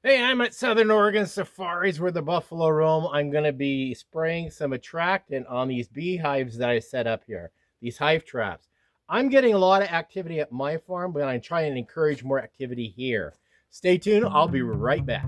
Hey, I'm at Southern Oregon Safaris where the buffalo roam. I'm going to be spraying some attractant on these beehives that I set up here, these hive traps. I'm getting a lot of activity at my farm, but I'm trying to encourage more activity here. Stay tuned. I'll be right back.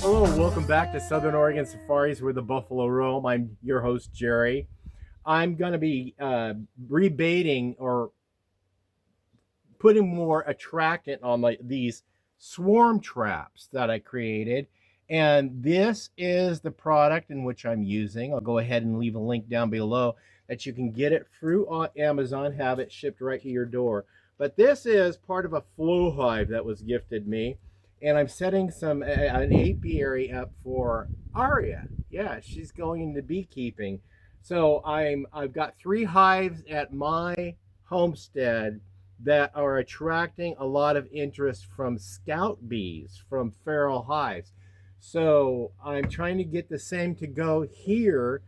Hello, welcome back to Southern Oregon Safaris where the buffalo roam. I'm your host, Jerry. I'm going to be rebaiting or putting more attractant on these swarm traps that I created. And this is the product in which I'm using. I'll go ahead and leave a link down below that you can get it through Amazon, have it shipped right to your door. But this is part of a flow hive that was gifted me. And I'm setting an apiary up for Aria. Yeah, she's going into beekeeping. So I've got 3 hives at my homestead that are attracting a lot of interest from scout bees, from feral hives. So I'm trying to get the same to go here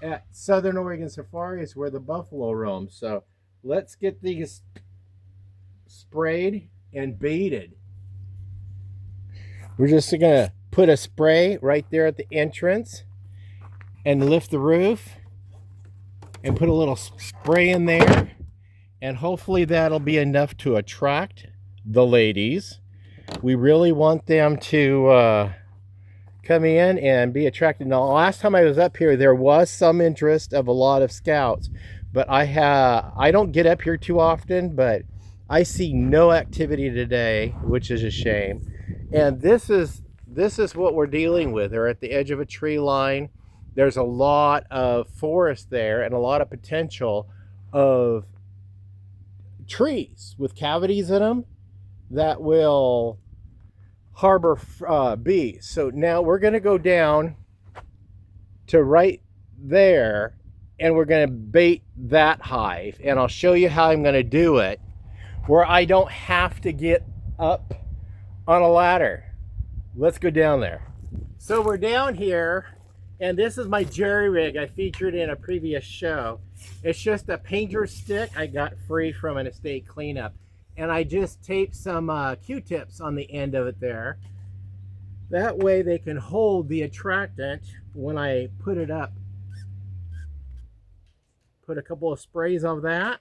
at Southern Oregon Safaris where the buffalo roam. So let's get these sprayed and baited. We're just gonna put a spray right there at the entrance and lift the roof and put a little spray in there, and hopefully that'll be enough to attract the ladies. We really want them to come in and be attracted. Now, last time I was up here, there was some interest of a lot of scouts, but I don't get up here too often, but I see no activity today, which is a shame. And this is what we're dealing with. They're at the edge of a tree line. There's a lot of forest there and a lot of potential of trees with cavities in them that will harbor bees. So now we're going to go down to right there and we're going to bait that hive. And I'll show you how I'm going to do it where I don't have to get up on a ladder. Let's go down there. So we're down here, and this is my jerry rig I featured in a previous show. It's just a painter stick I got free from an estate cleanup. And I just taped some Q-tips on the end of it there. That way they can hold the attractant when I put it up. Put a couple of sprays of that.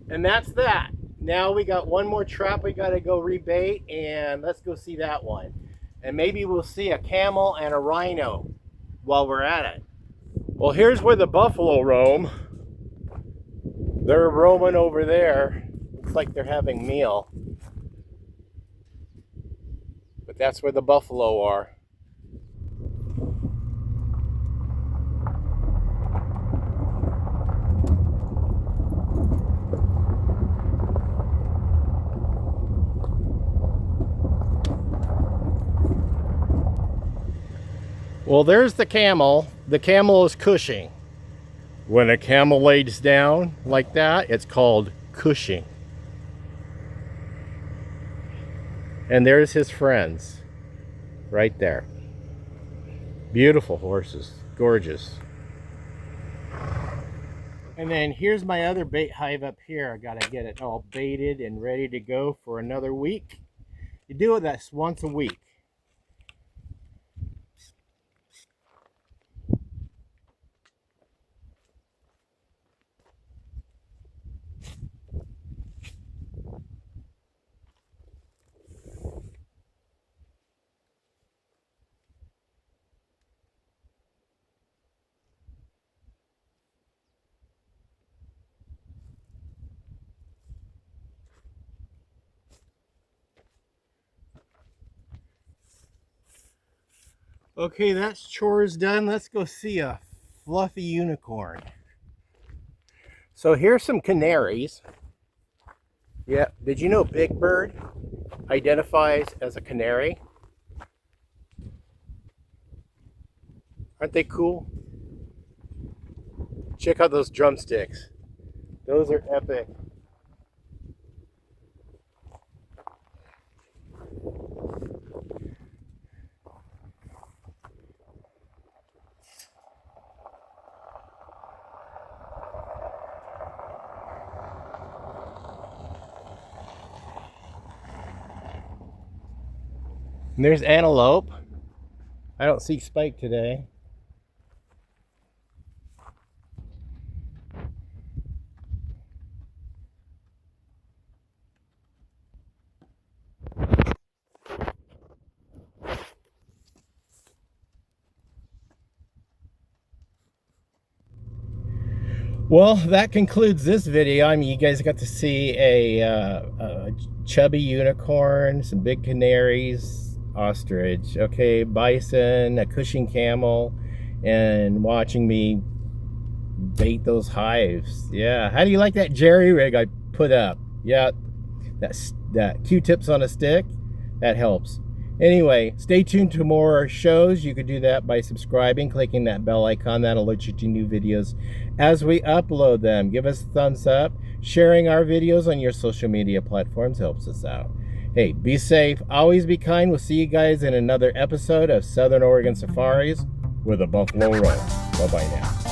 And that's that. Now we got one more trap we got to go rebait, and let's go see that one. And maybe we'll see a camel and a rhino while we're at it. Well, here's where the buffalo roam. They're roaming over there. Looks like they're having meal. But that's where the buffalo are. Well, there's the camel. The camel is cushing. When a camel lays down like that, it's called cushing. And there's his friends right there. Beautiful horses, gorgeous. And then here's my other bait hive up here. I gotta get it all baited and ready to go for another week. You do this once a week. Okay, that's chores done. Let's go see a fluffy unicorn. So here's some canaries. Yeah, did you know Big Bird identifies as a canary? Aren't they cool? Check out those drumsticks. Those are epic. And there's antelope. I don't see Spike today. Well, that concludes this video. I mean, you guys got to see a chubby unicorn, some big canaries, ostrich, okay, bison, a Cushing camel, and watching me bait those hives. Yeah, how do you like that jerry rig I put up? Yeah, that Q-tips on a stick, that helps. Anyway, stay tuned to more shows. You could do that by subscribing, clicking that bell icon. That'll alert you to new videos as we upload them. Give us a thumbs up. Sharing our videos on your social media platforms helps us out. Hey, be safe. Always be kind. We'll see you guys in another episode of Southern Oregon Safaris with the Buffalo Roll. Bye-bye now.